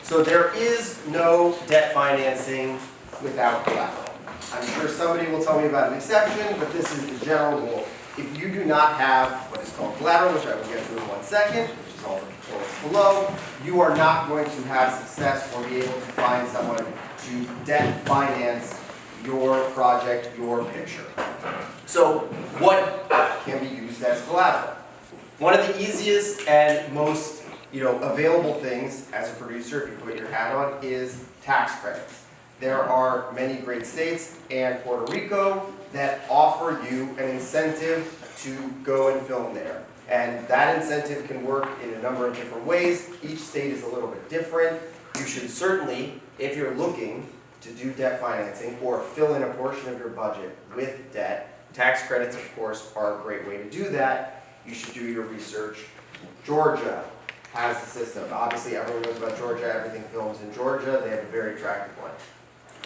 So there is no debt financing without collateral. I'm sure somebody will tell me about an exception, but this is the general rule. If you do not have what is called collateral, which I will get to in 1 second, which is all the bullets below, you are not going to have success or be able to find someone to debt finance your project, your picture. So what can be used as collateral? One of the easiest and most available things as a producer, if you put your hat on, is tax credits. There are many great states and Puerto Rico that offer you an incentive to go and film there. And that incentive can work in a number of different ways. Each state is a little bit different. You should certainly, if you're looking to do debt financing or fill in a portion of your budget with debt, tax credits, of course, are a great way to do that. You should do your research. Georgia has the system. Obviously, everyone knows about Georgia. Everything films in Georgia. They have a very attractive one.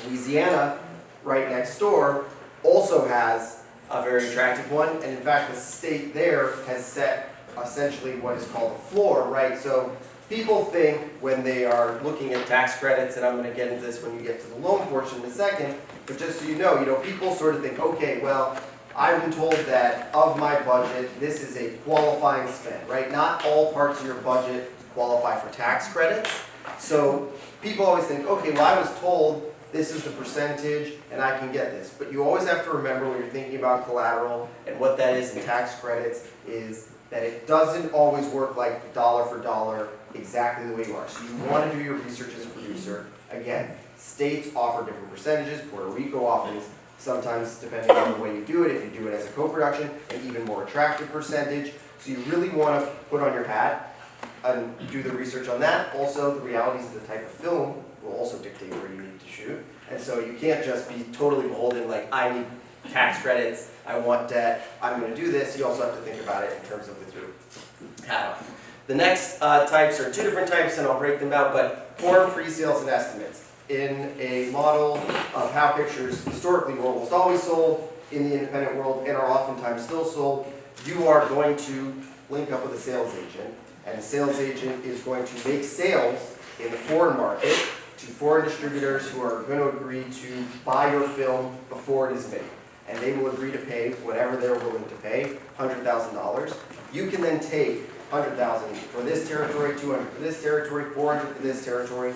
Louisiana, right next door, also has a very attractive one. And in fact, the state there has set essentially what is called a floor, right? So people think when they are looking at tax credits, and I'm going to get into this when you get to the loan portion in a second, but just so you know, people sort of think, okay, well, I've been told that of my budget, this is a qualifying spend, right? Not all parts of your budget qualify for tax credits. So people always think, okay, well, I was told this is the percentage and I can get this. But you always have to remember when you're thinking about collateral and what that is in tax credits is that it doesn't always work like dollar for dollar exactly the way you are. So you want to do your research as a producer. Again, states offer different percentages. Puerto Rico offers, sometimes depending on the way you do it, if you do it as a co-production, an even more attractive percentage. So you really want to put on your hat and do the research on that. Also, the realities of the type of film will also dictate where you need to shoot. And so you can't just be totally beholden, like, I need tax credits, I want debt, I'm going to do this. You also have to think about it in terms of with your hat on. The next types are 2 different types, and I'll break them out, but foreign pre-sales and estimates. In a model of how pictures historically were almost always sold in the independent world and are oftentimes still sold, you are going to link up with a sales agent, and the sales agent is going to make sales in the foreign market to foreign distributors who are going to agree to buy your film before it is made. And they will agree to pay whatever they're willing to pay, $100,000. You can then take $100,000 for this territory, $200 for this territory, $400 for this territory.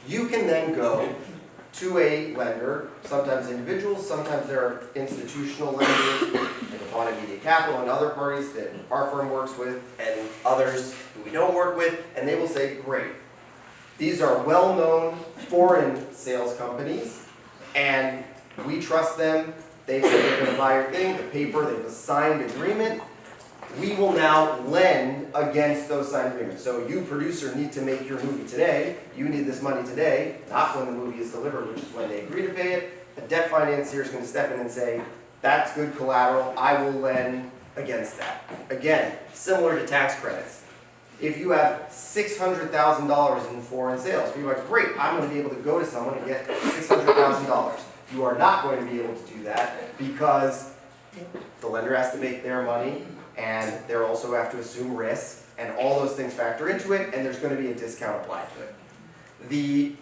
You can then go to a lender, sometimes individuals, sometimes there are institutional lenders, like Quantum Media Capital and other parties that our firm works with, and others who we don't work with, and they will say, great. These are well-known foreign sales companies, and we trust them. They say they're going to buy your thing, the paper, they've a signed agreement. We will now lend against those signed agreements. So you, producer, need to make your movie today. You need this money today, not when the movie is delivered, which is when they agree to pay it. A debt financier is going to step in and say, that's good collateral, I will lend against that. Again, similar to tax credits. If you have $600,000 in foreign sales, you're like, great, I'm going to be able to go to someone and get $600,000. You are not going to be able to do that because the lender has to make their money, and they also have to assume risk, and all those things factor into it, and there's going to be a discount applied to it. The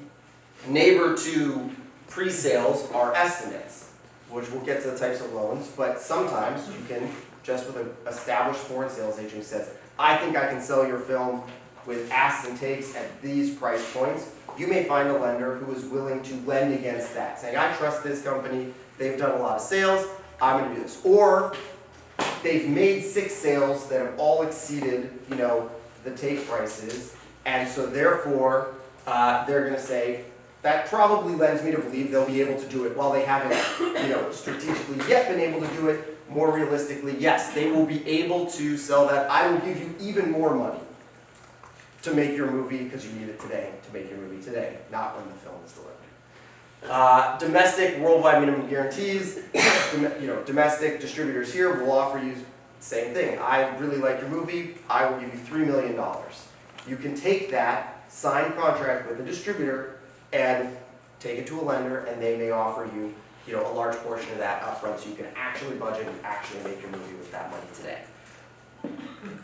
neighbor to pre-sales are estimates, which we'll get to the types of loans, but sometimes you can, just with an established foreign sales agent who says, I think I can sell your film with asks and takes at these price points, you may find a lender who is willing to lend against that, saying, I trust this company, they've done a lot of sales, I'm going to do this. Or they've made 6 sales that have all exceeded, the take prices, and so therefore they're going to say, that probably lends me to believe they'll be able to do it. While they haven't, strategically yet been able to do it, more realistically, yes, they will be able to sell that. I will give you even more money to make your movie, because you need it today, to make your movie today, not when the film is delivered. Domestic worldwide minimum guarantees, domestic distributors here will offer you the same thing. I really like your movie, I will give you $3 million. You can take that signed contract with the distributor and take it to a lender, and they may offer you, a large portion of that upfront, so you can actually budget and actually make your movie with that money today.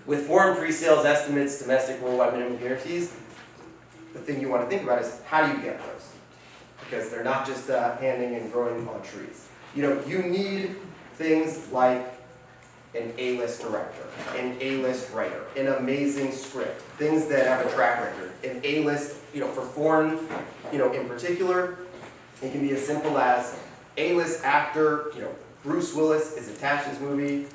With foreign pre-sales estimates, domestic worldwide minimum guarantees, the thing you want to think about is how do you get those? Because they're not just handing and growing on trees. You know, you need things like an A-list director, an A-list writer, an amazing script, things that have a track record, an A-list, you know, for foreign, you know, in particular, it can be as simple as A-list actor, you know, Bruce Willis is attached to this movie.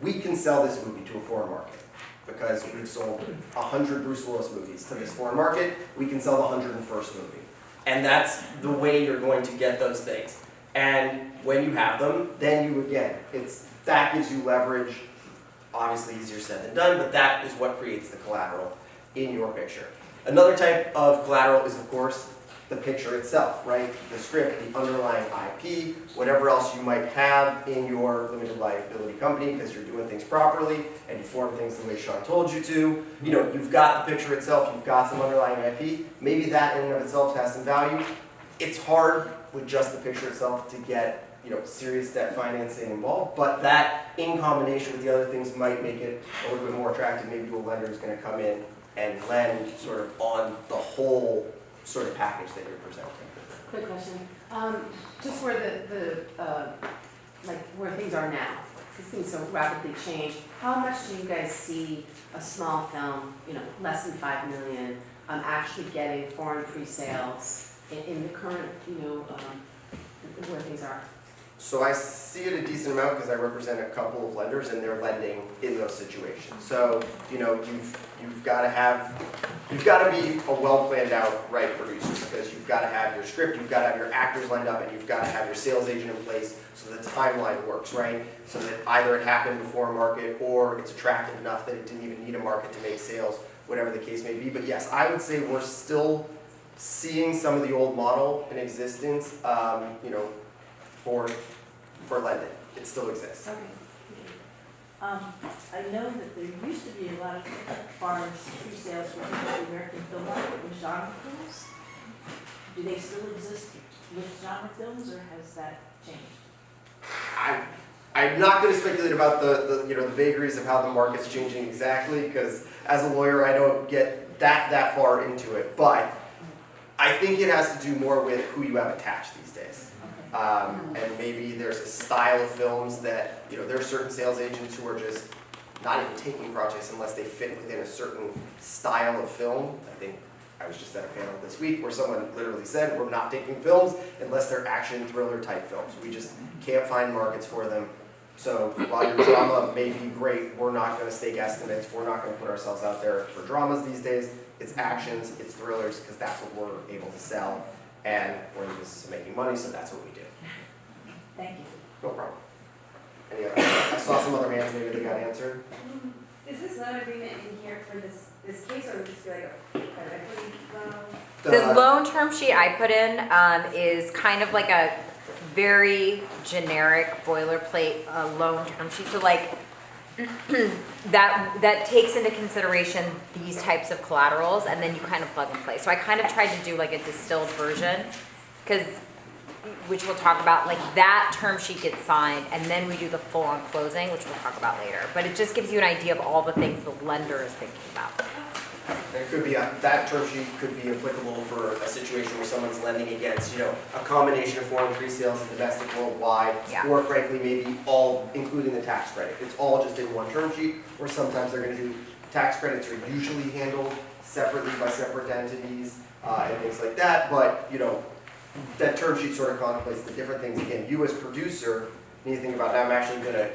We can sell this movie to a foreign market because we've sold 100 Bruce Willis movies to this foreign market. We can sell the 101st movie. And that's the way you're going to get those things. And when you have them, then you, again, that gives you leverage. Obviously easier said than done, but that is what creates the collateral in your picture. Another type of collateral is, of course, the picture itself, right? The script, the underlying IP, whatever else you might have in your limited liability company because you're doing things properly and you form things the way Sean told you to. You know, you've got the picture itself, you've got some underlying IP. Maybe that in and of itself has some value. It's hard with just the picture itself to get, you know, serious debt financing involved, but that in combination with the other things might make it a little bit more attractive. Maybe a lender is going to come in and lend sort of on the whole sort of package that you're presenting. Quick question. Just where like where things are now, because things so rapidly change, how much do you guys see a small film, you know, less than 5 million, actually getting foreign pre-sales in the current, you know, where things are? So I see it a decent amount because I represent a couple of lenders and they're lending in those situations. So, you know, you've got to be a well planned out right producer because you've got to have your script, you've got to have your actors lined up, and you've got to have your sales agent in place so the timeline works, right? So that either it happened before a market or it's attractive enough that it didn't even need a market to make sales, whatever the case may be. But yes, I would say we're still seeing some of the old model in existence, you know, for lending. It still exists. Okay. I know that there used to be a lot of foreign pre-sales for the American film market with genre films. Do they still exist with genre films, or has that changed? I'm not going to speculate about the you know, the vagaries of how the market's changing exactly, because as a lawyer I don't get that far into it. But I think it has to do more with who you have attached these days. And maybe there's a style of films that, you know, there are certain sales agents who are just not even taking projects unless they fit within a certain style of film. I think I was just at a panel this week where someone literally said, we're not taking films unless they're action thriller type films. We just can't find markets for them. So while your drama may be great, we're not going to stake estimates. We're not going to put ourselves out there for dramas these days. It's actions, it's thrillers, because that's what we're able to sell. And we're in the business of making money, so that's what we do. Thank you. No problem. Any other? I saw some other hands, maybe they got answered. Is this loan agreement in here for this case, or would this be like a private equity loan? The loan term sheet I put in is kind of like a very generic boilerplate loan term sheet. So like that takes into consideration these types of collaterals, and then you kind of plug and play. So I kind of tried to do like a distilled version, which we'll talk about. Like that term sheet gets signed, and then we do the full-on closing, which we'll talk about later. But it just gives you an idea of all the things the lender is thinking about. And it could be that term sheet could be applicable for a situation where someone's lending against, you know, a combination of foreign pre-sales and domestic worldwide, or frankly maybe all, including the tax credit. It's all just in one term sheet, or sometimes they're going to do tax credits are usually handled separately by separate entities and things like that. But you know, that term sheet sort of contemplates the different things. Again, you as producer need to think about. Now I'm actually going to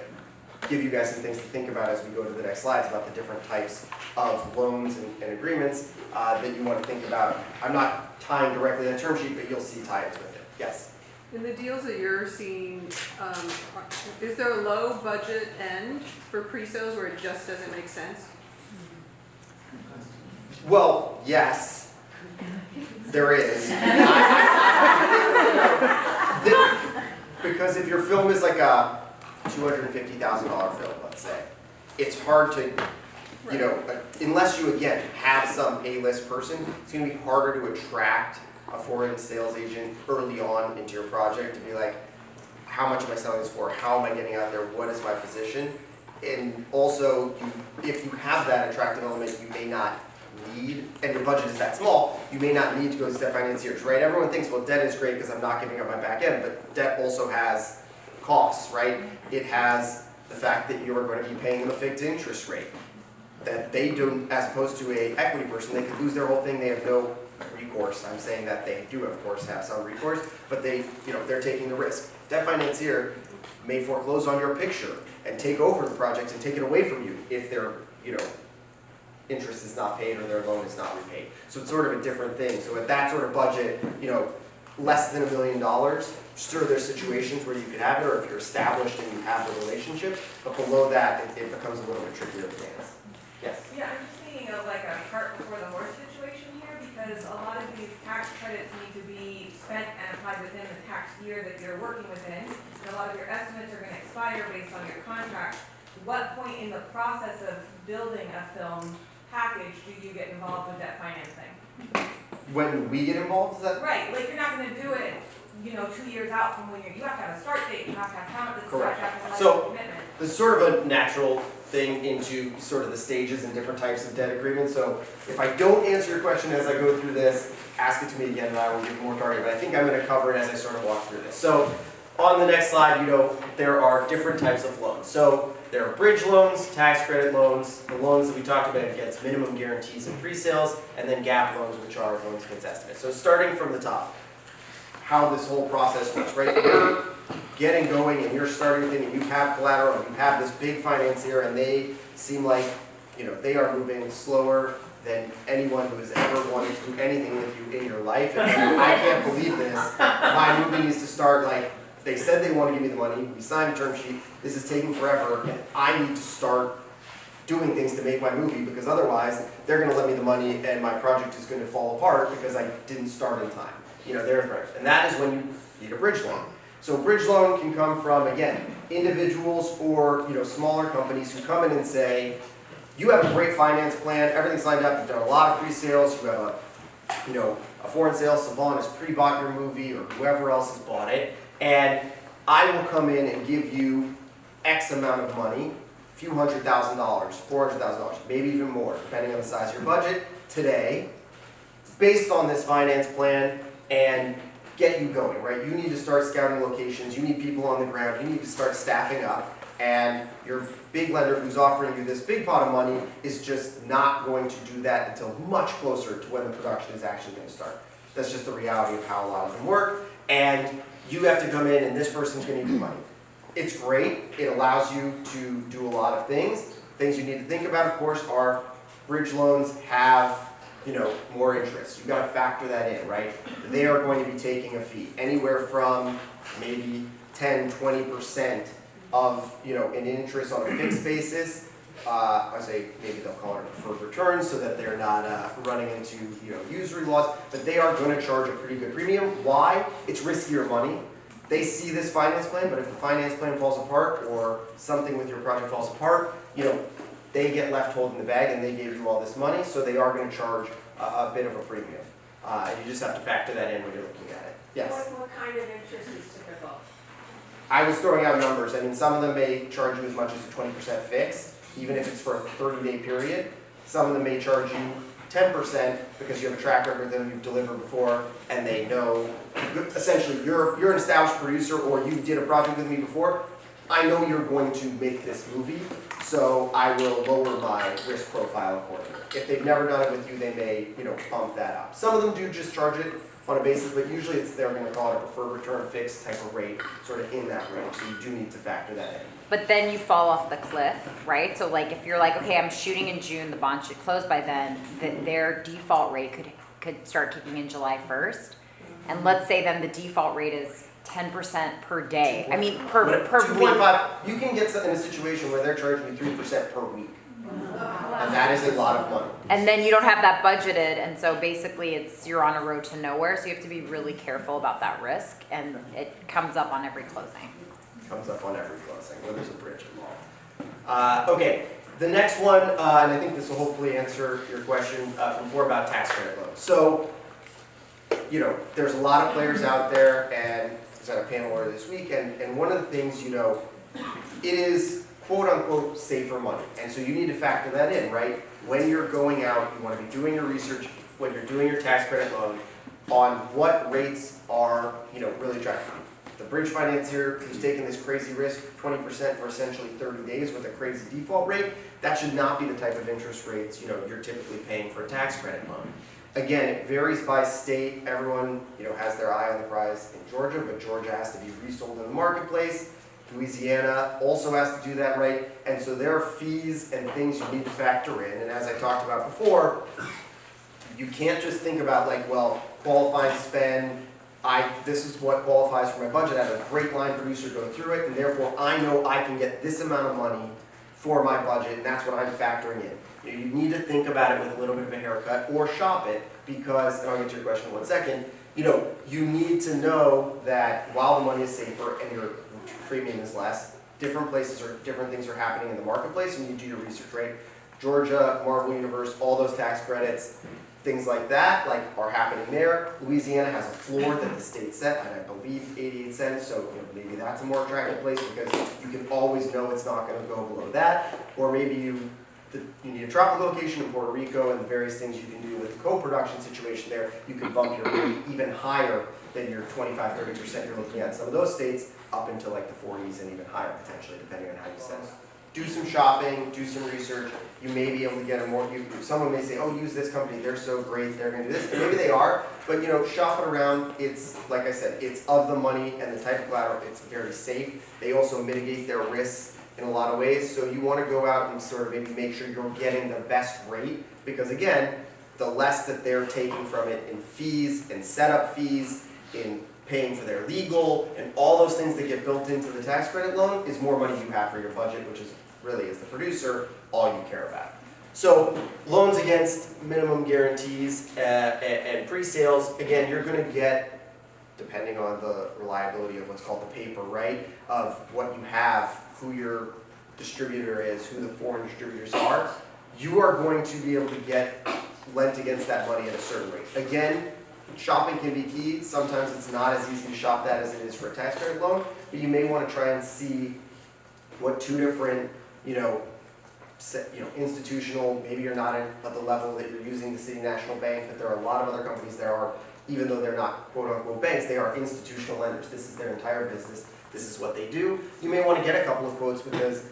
give you guys some things to think about as we go to the next slides about the different types of loans and agreements that you want to think about. I'm not tying directly to the term sheet, but you'll see tie-ins with it. Yes? In the deals that you're seeing, is there a low budget end for pre-sales where it just doesn't make sense? Well, yes, there is. Because if your film is like a $250,000 film, let's say, it's hard to, you know, unless you, again, have some A-list person, it's going to be harder to attract a foreign sales agent early on into your project to be like, how much am I selling this for? How am I getting out there? What is my position? And also, if you have that attractive element, you may not need, and your budget is that small, you may not need to go to debt financiers, right? Everyone thinks, well, debt is great because I'm not giving up my back end, but debt also has costs, right? It has the fact that you're going to be paying them a fixed interest rate that they do, as opposed to a equity person. They could lose their whole thing. They have no recourse. I'm saying that they do, of course, have some recourse, but they're taking the risk. Debt financier may foreclose on your picture and take over the project and take it away from you if their, interest is not paid or their loan is not repaid. So it's sort of a different thing. So at that sort of budget, less than $1 million, sure, there's situations where you could have it, or if you're established and you have the relationship, but below that, it becomes a little bit trickier to dance. Yes? Yeah, I'm just thinking of like a cart before the horse situation here, because a lot of these tax credits need to be spent and applied within the tax year that you're working within, and a lot of your estimates are gonna expire based on your contract. What point in the process of building a film package do you get involved with debt financing? When we get involved, is that? Right, like you're not gonna do it, 2 years out from when you have to have a start date, you have to have how much, you have to have a So- commitment. There's sort of a natural thing into sort of the stages and different types of debt agreements. So if I don't answer your question as I go through this, ask it to me again and I will give more target. But I think I'm going to cover it as I sort of walk through this. So on the next slide, there are different types of loans. So there are bridge loans, tax credit loans, the loans that we talked about against minimum guarantees and pre-sales, and then gap loans, which are loans against estimates. So starting from the top, how this whole process works, right? You're getting going and you're starting thing and you have collateral and you have this big financier and they seem like, they are moving slower than anyone who has ever wanted to do anything with you in your life. And I can't believe this. My movie needs to start they said they want to give me the money, we signed a term sheet, this is taking forever, and I need to start doing things to make my movie because otherwise they're going to let me the money and my project is going to fall apart because I didn't start in time. They're right. And that is when you need a bridge loan. So a bridge loan can come from, again, individuals or smaller companies who come in and say, you have a great finance plan, everything's lined up, you've done a lot of pre-sales, you have a foreign sales savant has pre-bought your movie or whoever else has bought it, and I will come in and give you X amount of money, a few $100,000, $400,000, maybe even more, depending on the size of your budget, today, based on this finance plan, and get you going, right? You need to start scouting locations, you need people on the ground, you need to start staffing up, and your big lender who's offering you this big pot of money is just not going to do that until much closer to when the production is actually going to start. That's just the reality of how a lot of them work, and you have to come in and this person's going to give you money. It's great, it allows you to do a lot of things. Things you need to think about, of course, are bridge loans have more interest. You've got to factor that in, right? They are going to be taking a fee, anywhere from maybe 10, 20% of, an interest on a fixed basis. I say maybe they'll call it a preferred return so that they're not running into, usury laws, but they are going to charge a pretty good premium. Why? It's riskier money. They see this finance plan, but if the finance plan falls apart or something with your project falls apart, they get left holding the bag and they gave you all this money, so they are going to charge a bit of a premium. And you just have to factor that in when you're looking at it. Yes? What kind of interest is typical? I was throwing out numbers. I mean, some of them may charge you as much as a 20% fixed, even if it's for a 30-day period. Some of them may charge you 10% because you have a track record that you've delivered before and they know, essentially, you're an established producer or you did a project with me before. I know you're going to make this movie, so I will lower my risk profile accordingly. If they've never done it with you, they may, bump that up. Some of them do just charge it on a basis, but usually they're going to call it a preferred return fixed type of rate, sort of in that range. So you do need to factor that in. But then you fall off the cliff, right? So if you're like, okay, I'm shooting in June, the bond should close by then, their default rate could start kicking in July 1st. And let's say then the default rate is 10% per day. I mean, per week. 2.5, you can get in a situation where they're charging you 3% per week. And that is a lot of money. And then you don't have that budgeted, and so basically you're on a road to nowhere, so you have to be really careful about that risk, and it comes up on every closing. Comes up on every closing, where there's a bridge involved. Okay, the next one, and I think this will hopefully answer your question from before about tax credit loans. So, there's a lot of players out there, and I was at a panel earlier this week, and one of the things, it is quote unquote safer money. And so you need to factor that in, right? when you're going out, you want to be doing your research, when you're doing your tax credit loan, on what rates are, really attractive. The bridge financier who's taking this crazy risk, 20% for essentially 30 days with a crazy default rate, that should not be the type of interest rates, you're typically paying for a tax credit loan. Again, it varies by state. Everyone, has their eye on the prize in Georgia, but Georgia has to be resold in the marketplace. Louisiana also has to do that right. And so there are fees and things you need to factor in. And as I talked about before, you can't just think about qualifying spend, this is what qualifies for my budget. I have a great line producer go through it, and therefore I know I can get this amount of money for my budget, and that's what I'm factoring in. You need to think about it with a little bit of a haircut, or shop it, because, and I'll get to your question in 1 second, you need to know that while the money is safer and your premium is less, different places or different things are happening in the marketplace, and you do your research, right? Georgia, Marvel Universe, all those tax credits, things like that, are happening there. Louisiana has a floor that the state set at, I believe, 88 cents, so maybe that's a more attractive place because you can always know it's not going to go below that. Or maybe you need a tropical location in Puerto Rico, and the various things you can do with the co-production situation there, you can bump your rate even higher than your 25-30% you're looking at in some of those states, up into the 40s and even higher potentially, depending on how you set it. Do some shopping, do some research. You may be able to get a more, someone may say, oh, use this company, they're so great, they're gonna do this. And maybe they are, but shop it around. It's, like I said, it's of the money and the type of collateral, it's very safe. They also mitigate their risks in a lot of ways. So you wanna go out and sort of maybe make sure you're getting the best rate, because again, the less that they're taking from it in fees and setup fees, in paying for their legal, and all those things that get built into the tax credit loan is more money you have for your budget, which is really, as the producer, all you care about. So loans against minimum guarantees and pre-sales, again, you're going to get, depending on the reliability of what's called the paper, right, of what you have, who your distributor is, who the foreign distributors are, you are going to be able to get lent against that money at a certain rate. Again, shopping can be key. Sometimes it's not as easy to shop that as it is for a tax credit loan, but you may want to try and see what two different institutional, maybe you're not at the level that you're using the City National Bank, but there are a lot of other companies that are, even though they're not quote-unquote banks, they are institutional lenders. This is their entire business. This is what they do. You may want to get a couple of quotes because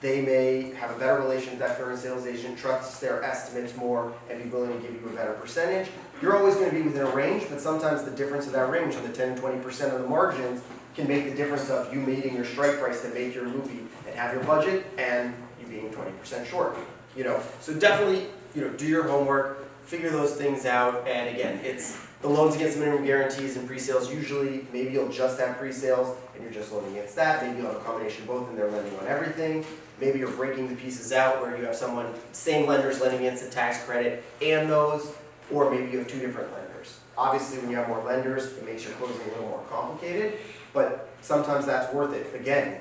they may have a better relation with that current sales agent, trusts their estimates more, and be willing to give you a better percentage. You're always going to be within a range, but sometimes the difference of that range on the 10 and 20% of the margins can make the difference of you meeting your strike price to make your movie and have your budget, and you being 20% short. So definitely, do your homework, figure those things out, and again, it's the loans against minimum guarantees and pre-sales. Usually, maybe you'll just have pre-sales and you're just loaning against that. Maybe you'll have a combination of both and they're lending on everything. Maybe you're breaking the pieces out where you have someone, same lenders lending against a tax credit and those, or maybe you have two different lenders. Obviously, when you have more lenders, it makes your closing a little more complicated, but sometimes that's worth it. Again,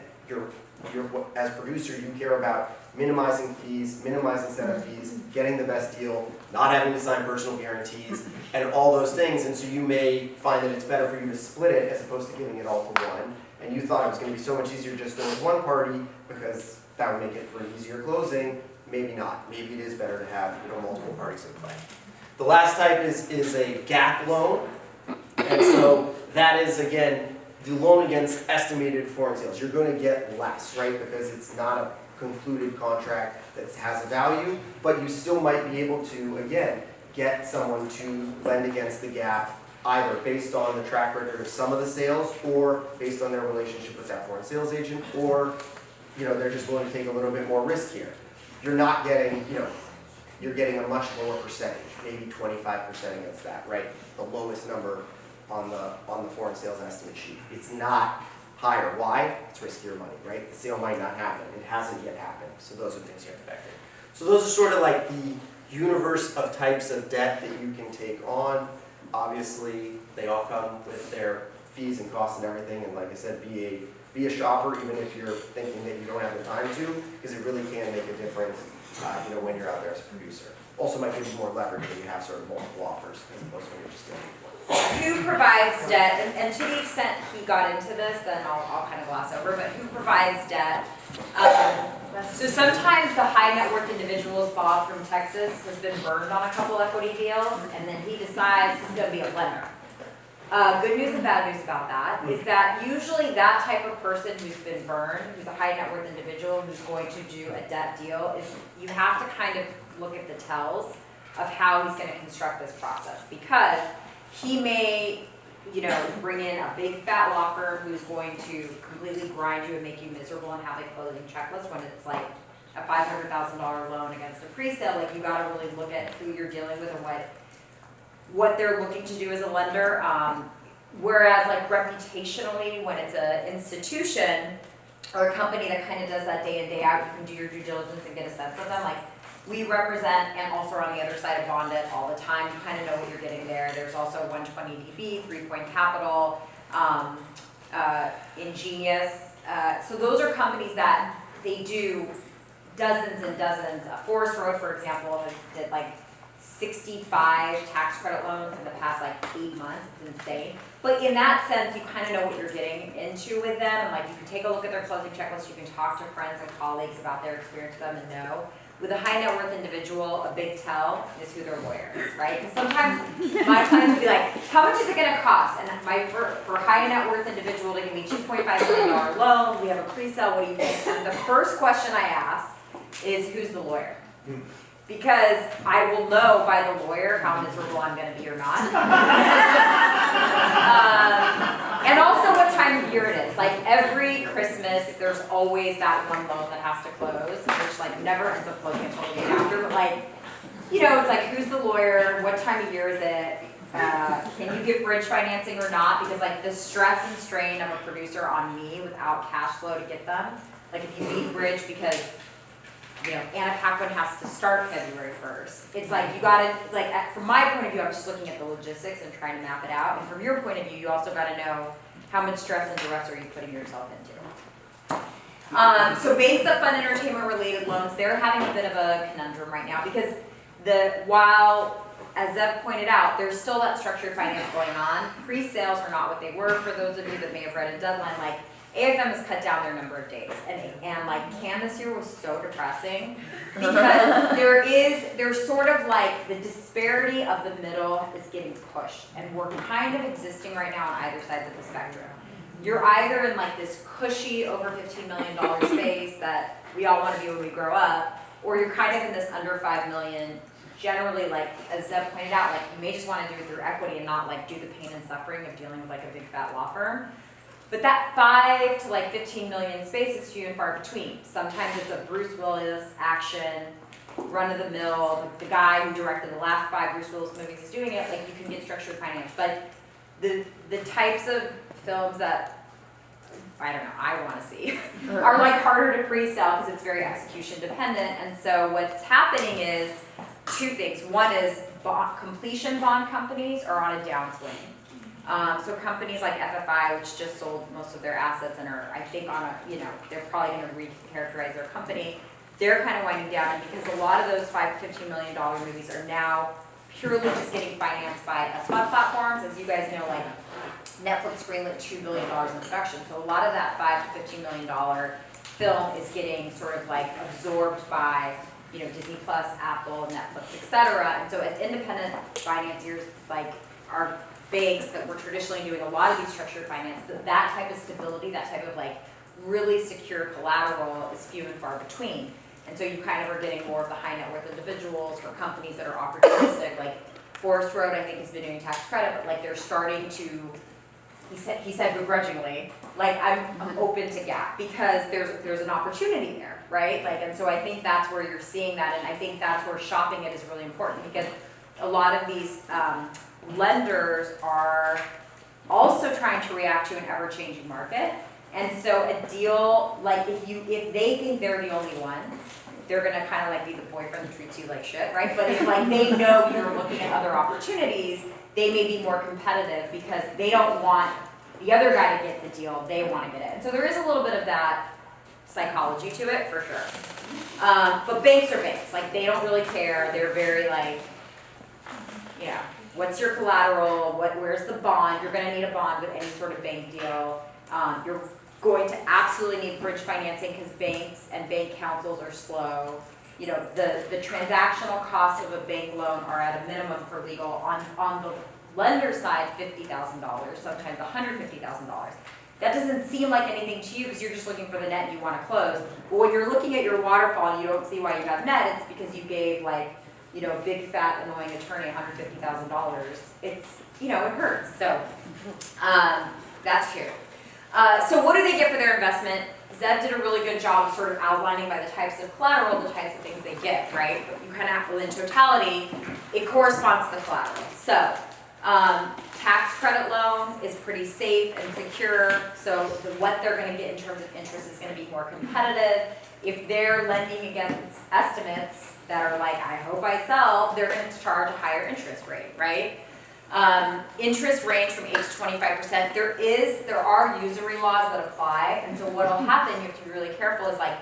as producer, you care about minimizing fees, minimizing setup fees, getting the best deal, not having to sign personal guarantees, and all those things. And so you may find that it's better for you to split it as opposed to giving it all to one. And you thought it was going to be so much easier just going with one party because that would make it for an easier closing. Maybe not. Maybe it is better to have multiple parties in play. The last type is a gap loan. And so that is, again, the loan against estimated foreign sales. You're going to get less, right? Because it's not a concluded contract that has a value, but you still might be able to, again, get someone to lend against the gap, either based on the track record of some of the sales, or based on their relationship with that foreign sales agent, or they're just willing to take a little bit more risk here. You're not getting, you're getting a much lower percentage, maybe 25% against that, right? The lowest number on the foreign sales estimate sheet. It's not higher. Why? It's riskier money, right? The sale might not happen. It hasn't yet happened. So those are things you have to factor in. So those are sort of like the universe of types of debt that you can take on. Obviously, they all come with their fees and costs and everything. And like I said, be a shopper, even if you're thinking that you don't have the time to, because it really can make a difference, when you're out there as a producer. Also might give you more leverage when you have sort of multiple offers, as opposed to when you're just doing one. who provides debt, and to the extent he got into this, then I'll kind of gloss over, but who provides debt? So sometimes the high net worth individuals, Bob from Texas, has been burned on a couple equity deals, and then he decides he's gonna be a lender. Good news and bad news about that is that usually that type of person who's been burned, who's a high net worth individual who's going to do a debt deal, is you have to kind of look at the tells of how he's gonna construct this process, because he may, you know, bring in a big fat law firm who's going to completely grind you and make you miserable and have a closing checklist when it's like a $500,000 loan against a pre-sale. Like, you gotta really look at who you're dealing with and what they're looking to do as a lender. Whereas like reputationally, when it's an institution or a company that kind of does that day in, day out, you can do your due diligence and get a sense of them. Like, we represent and also are on the other side of bond it all the time. You kind of know what you're getting there. There's also 120DB, 3 Point Capital, Ingenious. So those are companies that they do dozens and dozens. Forest Road, for example, did like 65 tax credit loans in the past like 8 months. It's insane. But in that sense, you kind of know what you're getting into with them. And like, you can take a look at their closing checklist. You can talk to friends and colleagues about their experience with them and know. With a high net worth individual, a big tell is who their lawyer is, right? Because sometimes my clients will be like, how much is it gonna cost? And for high net worth individual to give me $2.5 million loan, we have a pre-sale, what do you think? And the first question I ask is, who's the lawyer? Because I will know by the lawyer how miserable I'm gonna be or not. And also what time of year it is. Like, every Christmas, there's always that one loan that has to close, which like never ends up closing until the day after. But like, you know, it's like, who's the lawyer? What time of year is it? Can you get bridge financing or not? Because like, the stress and strain of a producer on me without cash flow to get them. Like, if you need bridge because, you know, Anna Paquin has to start February 1st. It's like, you gotta, like, from my point of view, I'm just looking at the logistics and trying to map it out. And from your point of view, you also gotta know how much stress and duress are you putting yourself into. So base up fund entertainment related loans, they're having a bit of a conundrum right now because while, as Zev pointed out, there's still that structured finance going on. Pre-sales are not what they were. For those of you that may have read a deadline, like, AFM has cut down their number of days, and like Cannes this year was so depressing because there's sort of like the disparity of the middle is getting pushed, and we're kind of existing right now on either sides of the spectrum. You're either in like this cushy over $15 million space that we all want to be when we grow up, or you're kind of in this under $5 million. Generally, like as Zev pointed out, like you may just want to do it through equity and not like do the pain and suffering of dealing with like a big fat law firm. But that 5 to like 15 million space is few and far between. Sometimes it's a Bruce Willis action, run of the mill, the guy who directed the last 5 Bruce Willis movies is doing it, like you can get structured finance. But the types of films that, I don't know, I want to see are like harder to pre-sell because it's very execution dependent. And so what's happening is 2 things. One is completion bond companies are on a downswing. So companies like FFI, which just sold most of their assets and are, I think, on a, you know, they're probably going to recharacterize their company, they're kind of winding down because a lot of those $5 to $15 million movies are now purely just getting financed by SVOD platforms. As you guys know, like Netflix greenlit $2 billion in production. So a lot of that $5 to $15 million film is getting sort of like absorbed by, you know, Disney Plus, Apple, Netflix, etc. And so as independent financiers, like our banks that were traditionally doing a lot of these structured finance, that type of stability, that type of like really secure collateral is few and far between. And so you kind of are getting more of the high net worth individuals or companies that are opportunistic, like Forest Road, I think, has been doing tax credit, but like they're starting to, he said begrudgingly, like I'm open to gap because there's an opportunity there, right? Like, and so I think that's where you're seeing that, and I think that's where shopping it is really important because a lot of these lenders are also trying to react to an ever-changing market. And so a deal, like if they think they're the only one, they're gonna kind of like be the boyfriend that treats you like shit, right? But if like they know you're looking at other opportunities, they may be more competitive because they don't want the other guy to get the deal, they want to get it. And so there is a little bit of that psychology to it, for sure. But banks are banks, like they don't really care, they're very like, you know, what's your collateral, where's the bond, you're gonna need a bond with any sort of bank deal. You're going to absolutely need bridge financing because banks and bank councils are slow. You know, the transactional costs of a bank loan are at a minimum for legal. On the lender side, $50,000, sometimes $150,000. That doesn't seem like anything to you because you're just looking for the net and you want to close. But when you're looking at your waterfall and you don't see why you got net, it's because you gave like, you know, a big fat annoying attorney $150,000. It's, you know, it hurts. So that's true. So what do they get for their investment? Zeb did a really good job of sort of outlining by the types of collateral, the types of things they get, right? But you kind of have to, in totality, it corresponds to the collateral. So tax credit loan is pretty safe and secure. So what they're going to get in terms of interest is going to be more competitive. If they're lending against estimates that are like, I hope I sell, they're going to charge a higher interest rate, right? Interest range from 8 to 25%. There are usury laws that apply, and so what will happen, you have to be really careful, is like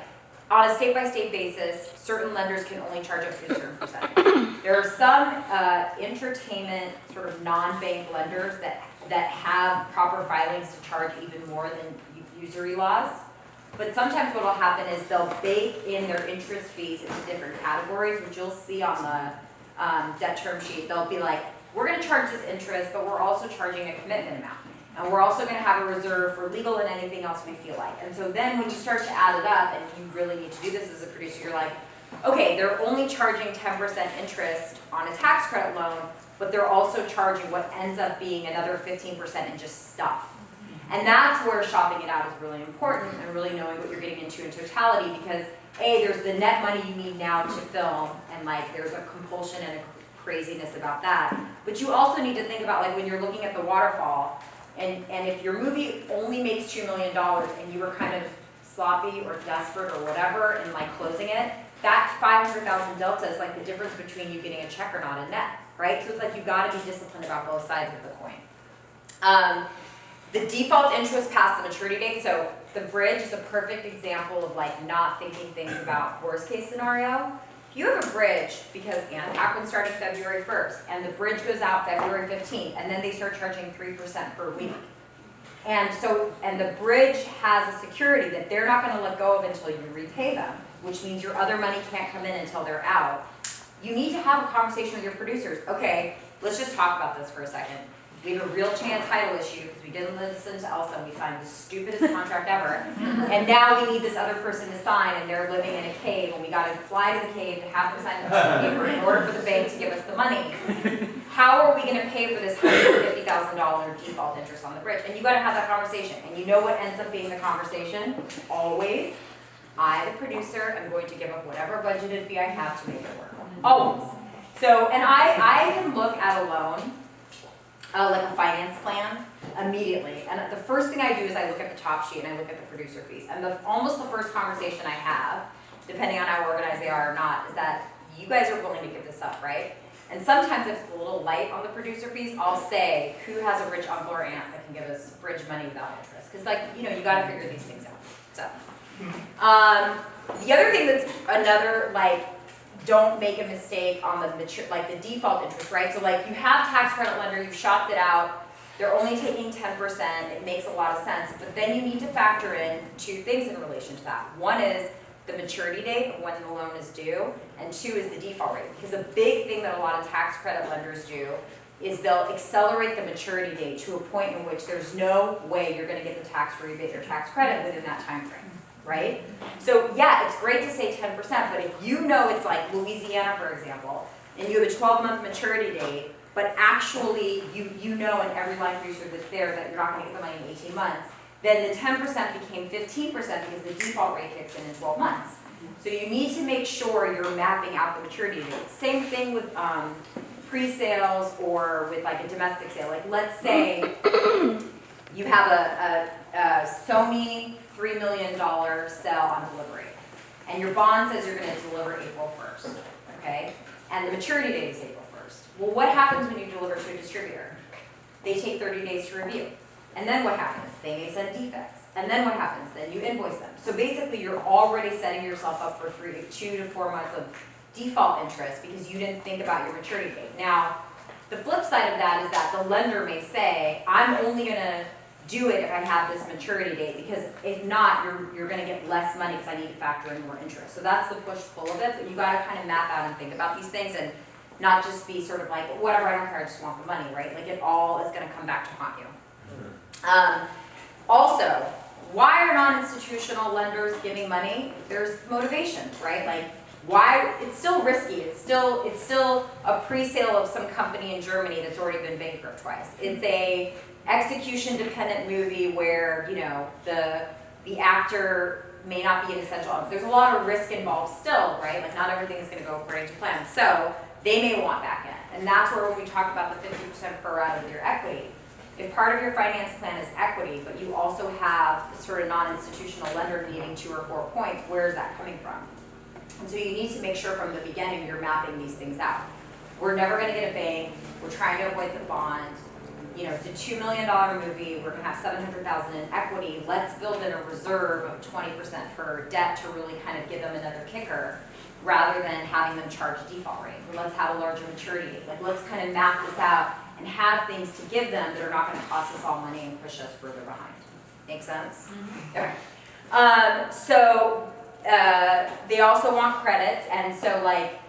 on a state-by-state basis, certain lenders can only charge up to a certain percent. There are some entertainment sort of non-bank lenders that have proper filings to charge even more than usury laws. But sometimes what will happen is they'll bake in their interest fees into different categories, which you'll see on the debt term sheet. They'll be like, we're going to charge this interest, but we're also charging a commitment amount. And we're also going to have a reserve for legal and anything else we feel like. And so then when you start to add it up, and you really need to do this as a producer, you're like, okay, they're only charging 10% interest on a tax credit loan, but they're also charging what ends up being another 15% in just stuff. And that's where shopping it out is really important and really knowing what you're getting into in totality, because A, there's the net money you need now to film, and like there's a compulsion and a craziness about that. But you also need to think about like when you're looking at the waterfall, and if your movie only makes $2 million and you were kind of sloppy or desperate or whatever in like closing it, that 500,000 delta is like the difference between you getting a check or not a net, right? So it's like you've got to be disciplined about both sides of the coin. The default interest past the maturity date, so the bridge is a perfect example of like not thinking things about worst case scenario. If you have a bridge, because Akron started February 1st, and the bridge goes out February 15th, and then they start charging 3% per week. And the bridge has a security that they're not going to let go of until you repay them, which means your other money can't come in until they're out. You need to have a conversation with your producers. Okay, let's just talk about this for a second. We have a real chance title issue because we didn't listen to Elsa and we signed the stupidest contract ever. And now we need this other person to sign, and they're living in a cave, and we got to fly to the cave to have them sign the paper in order for the bank to give us the money. How are we going to pay for this $150,000 default interest on the bridge? And you got to have that conversation. And you know what ends up being the conversation? Always, I, the producer, am going to give up whatever budgeted fee I have to make it work. Always. So, and I can look at a loan, like a finance plan, immediately. And the first thing I do is I look at the top sheet and I look at the producer fees. And almost the first conversation I have, depending on how organized they are or not, is that you guys are willing to give this up, right? And sometimes if it's a little light on the producer fees, I'll say, who has a rich uncle or aunt that can give us bridge money without interest? Because like, you know, you gotta figure these things out. So, the other thing that's another, like, don't make a mistake on the the default interest, right? So like you have tax credit lender, you've shopped it out, they're only taking 10%, it makes a lot of sense, but then you need to factor in two things in relation to that. One is the maturity date of when the loan is due, and two is the default rate. Because a big thing that a lot of tax credit lenders do is they'll accelerate the maturity date to a point in which there's no way you're gonna get the tax rebate or tax credit within that time frame. Right? So yeah, it's great to say 10%, but if you know it's like Louisiana, for example, and you have a 12-month maturity date, but actually you know in every line producer that's there that you're not going to get the money in 18 months, then the 10% became 15% because the default rate kicks in 12 months. So you need to make sure you're mapping out the maturity date. Same thing with pre-sales or with like a domestic sale. Like let's say you have a Sony $3 million sale on delivery, and your bond says you're going to deliver April 1st, okay? And the maturity date is April 1st. Well, what happens when you deliver to a distributor? They take 30 days to review. And then what happens? They may send defects. And then what happens? Then you invoice them. So basically, you're already setting yourself up for 2 to 4 months of default interest because you didn't think about your maturity date. Now, The flip side of that is that the lender may say, I'm only gonna do it if I have this maturity date, because if not, you're gonna get less money because I need to factor in more interest. So that's the push-pull of it, but you gotta kind of map out and think about these things and not just be sort of like, whatever, I don't care, I just want the money, right? Like it all is gonna come back to haunt you. Also, why are non-institutional lenders giving money? There's motivation, right? Like, why, it's still risky, it's still a pre-sale of some company in Germany that's already been bankrupt twice. It's a execution-dependent movie where, you know, the actor may not be an essential. There's a lot of risk involved still, right? Like, not everything is gonna go according to plan. So, they may want back end. And that's where when we talk about the 50% pro rata of your equity, if part of your finance plan is equity, but you also have the sort of non-institutional lender needing 2 or 4 points, where is that coming from? And so you need to make sure from the beginning you're mapping these things out. We're never gonna get a bank, we're trying to avoid the bond, you know, it's a $2 million movie, we're gonna have $700,000 in equity, let's build in a reserve of 20% for debt to really kind of give them another kicker, rather than having them charge a default rate. Or let's have a larger maturity date. Like, let's kind of map this out and have things to give them that are not gonna cost us all money and push us further behind. Make sense? Okay. They also want credits, and so like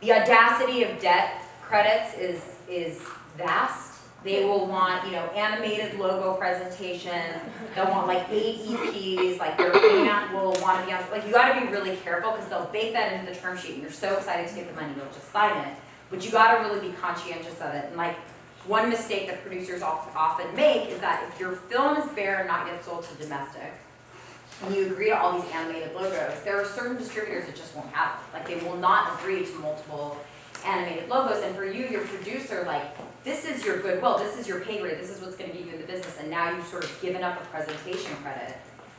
the audacity of debt credits is vast. They will want, you know, animated logo presentation. They'll want like 8 EPs, like their aunt will want to be on, like you gotta be really careful because they'll bake that into the term sheet and you're so excited to get the money, you'll just sign it. But you gotta really be conscientious of it. And like one mistake that producers often make is that if your film is bare and not yet sold to domestic, and you agree to all these animated logos, there are certain distributors that just won't have it. Like they will not agree to multiple animated logos, and for you, your producer, like, this is your goodwill, this is your pay grade, this is what's gonna get you in the business, and now you've sort of given up a presentation credit.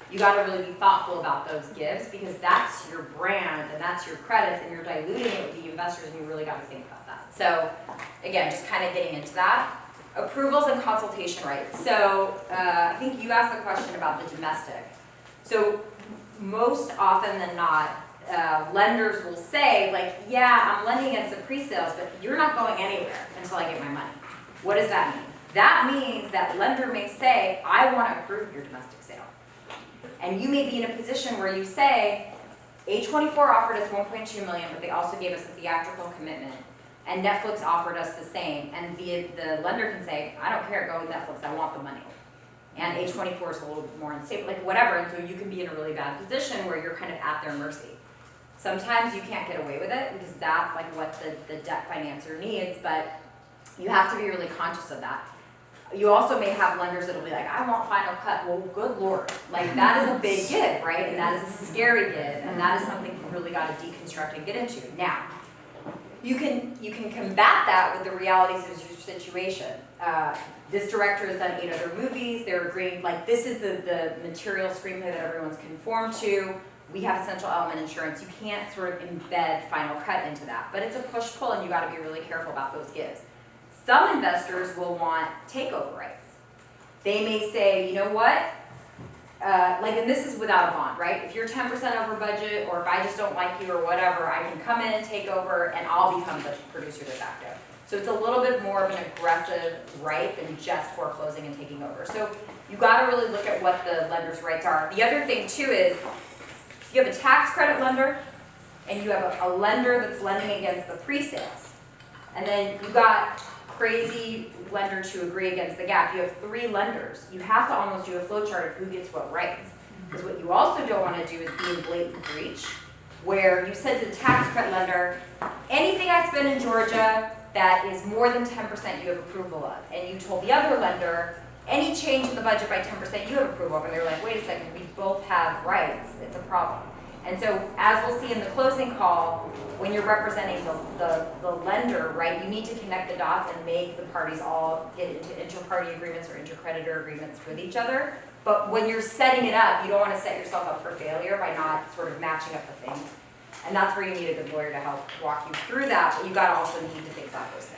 You gotta really be thoughtful about those gives, because that's your brand, and that's your credits, and you're diluting it with the investors, and you really gotta think about that. So, again, just kind of getting into that. Approvals and consultation rights. So, I think you asked the question about the domestic. So, most often than not, lenders will say, like, yeah, I'm lending against the pre-sales, but you're not going anywhere until I get my money. What does that mean? That means that lender may say, I want to approve your domestic sale. And you may be in a position where you say, A24 offered us $1.2 million, but they also gave us a theatrical commitment. And Netflix offered us the same. And the lender can say, I don't care, go with Netflix, I want the money. And A24 is a little bit more unstable, like whatever. And so you can be in a really bad position where you're kind of at their mercy. Sometimes you can't get away with it because that's like what the debt financer needs, but you have to be really conscious of that. You also may have lenders that'll be like, I want final cut. Well, good Lord. Like that is a big give, right? And that is a scary give, and that is something you really got to deconstruct and get into. Now, you can combat that with the realities of your situation. This director has done 8 other movies. They're agreeing, like this is the material screenplay that everyone's conformed to. We have essential element insurance. You can't sort of embed final cut into that, but it's a push-pull and you gotta be really careful about those gives. Some investors will want takeover rights. They may say, you know what, and this is without a bond, right? If you're 10% over budget, or if I just don't like you or whatever, I can come in and take over and I'll become the producer de facto. So it's a little bit more of an aggressive right than just foreclosing and taking over. So you gotta really look at what the lender's rights are. The other thing too is, you have a tax credit lender, and you have a lender that's lending against the pre-sales. And then you got crazy lender to agree against the gap. You have 3 lenders. You have to almost do a flowchart of who gets what rights. Because what you also don't want to do is be in blatant breach, where you said to the tax credit lender, anything I spend in Georgia that is more than 10% you have approval of. And you told the other lender, any change in the budget by 10% you have approval of, and they're like, wait a second, we both have rights, it's a problem. And so, as we'll see in the closing call, when you're representing the lender, right, you need to connect the dots and make the parties all get into inter-party agreements or inter-creditor agreements with each other. But when you're setting it up, you don't want to set yourself up for failure by not sort of matching up the things. And that's where you need a good lawyer to help walk you through that, but you gotta also need to think about those things.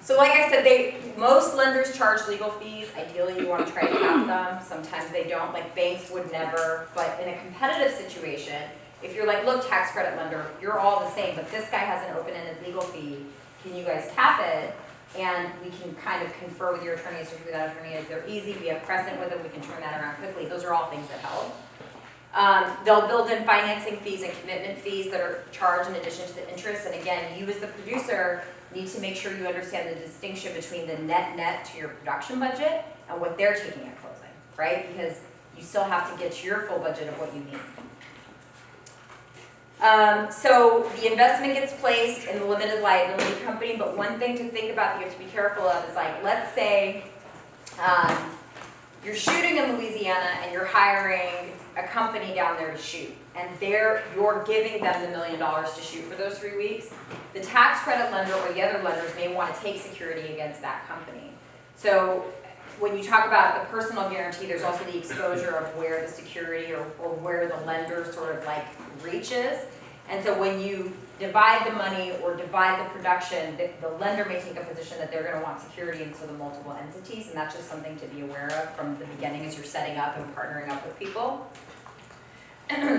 So like I said, most lenders charge legal fees. Ideally, you want to try to cap them. Sometimes they don't, like banks would never. But in a competitive situation, if you're like, look, tax credit lender, you're all the same, but this guy has an open-ended legal fee, can you guys cap it? And we can kind of confer with your attorney as to who that attorney is. They're easy, we have precedent with them, we can turn that around quickly. Those are all things that help. They'll build in financing fees and commitment fees that are charged in addition to the interest. And again, you as the producer need to make sure you understand the distinction between the net to your production budget and what they're taking at closing, right? Because you still have to get to your full budget of what you need. So the investment gets placed in the limited liability company, but one thing to think about that you have to be careful of is, like, let's say you're shooting in Louisiana and you're hiring a company down there to shoot, and you're giving them the $1 million to shoot for those 3 weeks. The tax credit lender or the other lenders may want to take security against that company. So when you talk about the personal guarantee, there's also the exposure of where the security or where the lender sort of like reaches. And so when you divide the money or divide the production, the lender may take a position that they're going to want security into the multiple entities, and that's just something to be aware of from the beginning as you're setting up and partnering up with people.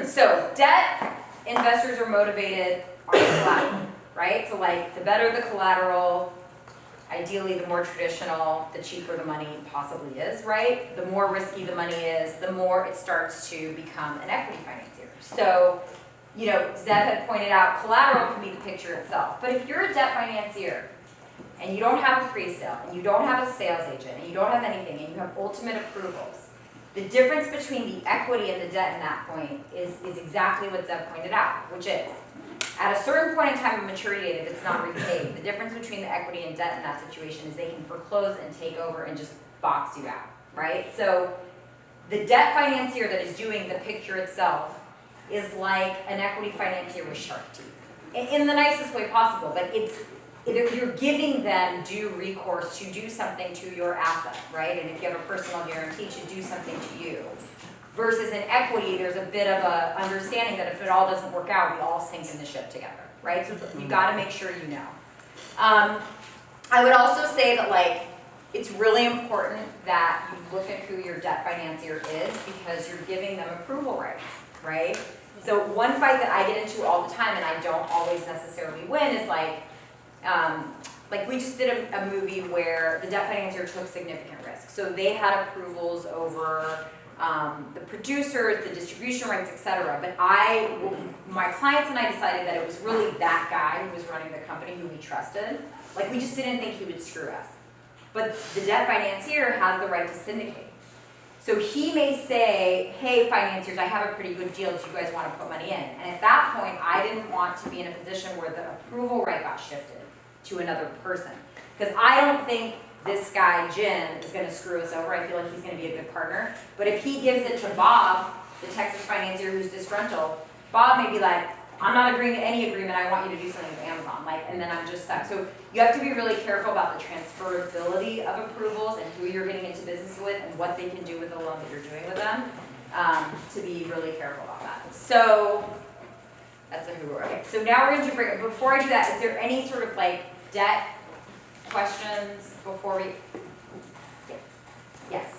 So debt investors are motivated on collateral, right? So like the better the collateral, ideally the more traditional, the cheaper the money possibly is, right? The more risky the money is, the more it starts to become an equity financier. So, you know, Zeb had pointed out collateral can be the picture itself. But if you're a debt financier and you don't have a pre-sale, and you don't have a sales agent, and you don't have anything, and you have ultimate approvals, the difference between the equity and the debt in that point is exactly what Zeb pointed out, which is, at a certain point in time of maturity date, if it's not repaid, the difference between the equity and debt in that situation is they can foreclose and take over and just box you out, right? So the debt financier that is doing the picture itself is like an equity financier with shark teeth, in the nicest way possible, but you're giving them due recourse to do something to your asset, right? And if you have a personal guarantee, to do something to you. Versus in equity, there's a bit of a understanding that if it all doesn't work out, we all sink in the ship together, right? So you got to make sure you know. I would also say that, like, it's really important that you look at who your debt financier is, because you're giving them approval rights, right? So one fight that I get into all the time, and I don't always necessarily win, is like we just did a movie where the debt financier took significant risk. So they had approvals over the producers, the distribution rights, etc. But my clients and I decided that it was really that guy who was running the company who we trusted. Like, we just didn't think he would screw us. But the debt financier has the right to syndicate. So he may say, hey, financiers, I have a pretty good deal. Do you guys want to put money in? And at that point, I didn't want to be in a position where the approval right got shifted to another person. Because I don't think this guy, Jim, is going to screw us over. I feel like he's going to be a good partner. But if he gives it to Bob, the Texas financier who's disgruntled, Bob may be like, I'm not agreeing to any agreement. I want you to do something with Amazon. And then I'm just stuck. So you have to be really careful about the transferability of approvals and who you're getting into business with and what they can do with the loan that you're doing with them, to be really careful about that. So that's a who. Okay. So now we're going to bring, before I do that, is there any sort of like debt questions before we? Yes.